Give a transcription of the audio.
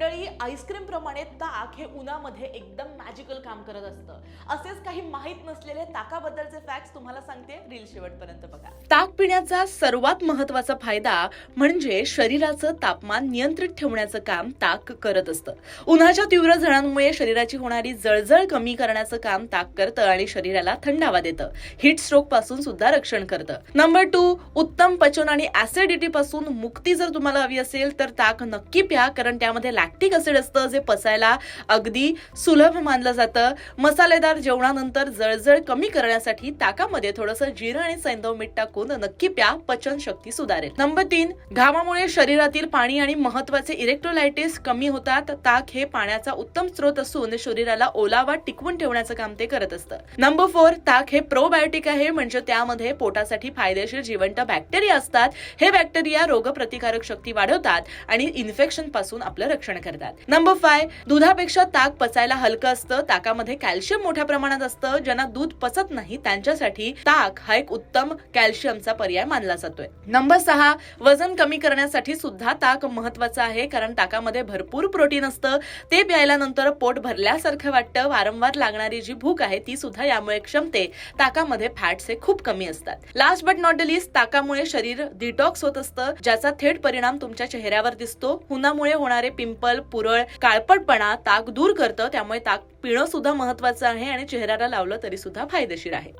मंडळी, आईस्क्रीम प्रमाणे ताक हे उन्हामध्ये एकदम मॅजिकल काम करत असतं. असेच काही माहित नसलेले ताकाबद्दलचे फॅक्ट्स तुम्हाला सांगते, रील शेवटपर्यंत बघा. ताक पिण्याचा सर्वात महत्त्वाचा फायदा म्हणजे शरीराचं तापमान नियंत्रित ठेवण्याचं काम ताक करत असतं. उन्हाच्या तीव्र झळांमुळे शरीराची होणारी जळजळ कमी करण्याचं काम ताक करतं आणि शरीराला थंडावा देतं. हीट स्ट्रोक पासून सुद्धा रक्षण करतं. नंबर 2, उत्तम पचन आणि ऍसिडिटी पासून मुक्ती जर तुम्हाला हवी असेल तर ताक नक्की प्या, कारण त्यामध्ये लॅक्टिक ऍसिड असतं जे पचायला अगदी सुलभ मानलं जातं. मसालेदार जेवणानंतर जळजळ कमी करण्यासाठी ताकामध्ये थोडंसं जिरं आणि सैंधव मीठ टाकून नक्की प्या, पचन शक्ती सुधारेल. नंबर 3, घामामुळे शरीरातील पाणी आणि महत्त्वाचे इलेक्ट्रोलाइटिस कमी होतात. ताक हे पाण्याचा उत्तम स्रोत असून शरीराला ओलावा टिकवून ठेवण्याचं काम ते करत असतं. नंबर 4, ताक हे प्रोबायोटिक आहे, म्हणजे त्यामध्ये पोटासाठी फायदेशीर जिवंत बॅक्टेरिया असतात. हे बॅक्टेरिया रोगप्रतिकारक शक्ती वाढवतात आणि इन्फेक्शन पासून आपलं रक्षण करतात. नंबर 5, दुधापेक्षा ताक पचायला हलकं असतं. ताकामध्ये कॅल्शियम मोठ्या प्रमाणात असतं. ज्यांना दूध पचत नाही त्यांच्यासाठी ताक हा एक उत्तम कॅल्शियमचा पर्याय मानला जातोय. नंबर 6, वजन कमी करण्यासाठी सुद्धा ताक महत्वाचं आहे, कारण ताकामध्ये भरपूर प्रोटीन असतं. ते प्यायल्यानंतर पोट भरल्यासारखं वाटतं. वारंवार लागणारी जी भूक आहे ती सुद्धा यामुळे क्षमते. ताकामध्ये फॅट्स हे खूप कमी असतात. Last but not the list, ताकामुळे शरीर डिटॉक्स होत असतं, ज्याचा थेट परिणाम तुमच्या चेहऱ्यावर दिसतो. उन्हामुळे होणारे पिंपल, पुरळ, काळपटपणा ताक दूर करतं. त्यामुळे ताक पिणं सुद्धा महत्वाचं आहे आणि चेहऱ्याला लावलं तरी सुद्धा फायदेशीर आहे.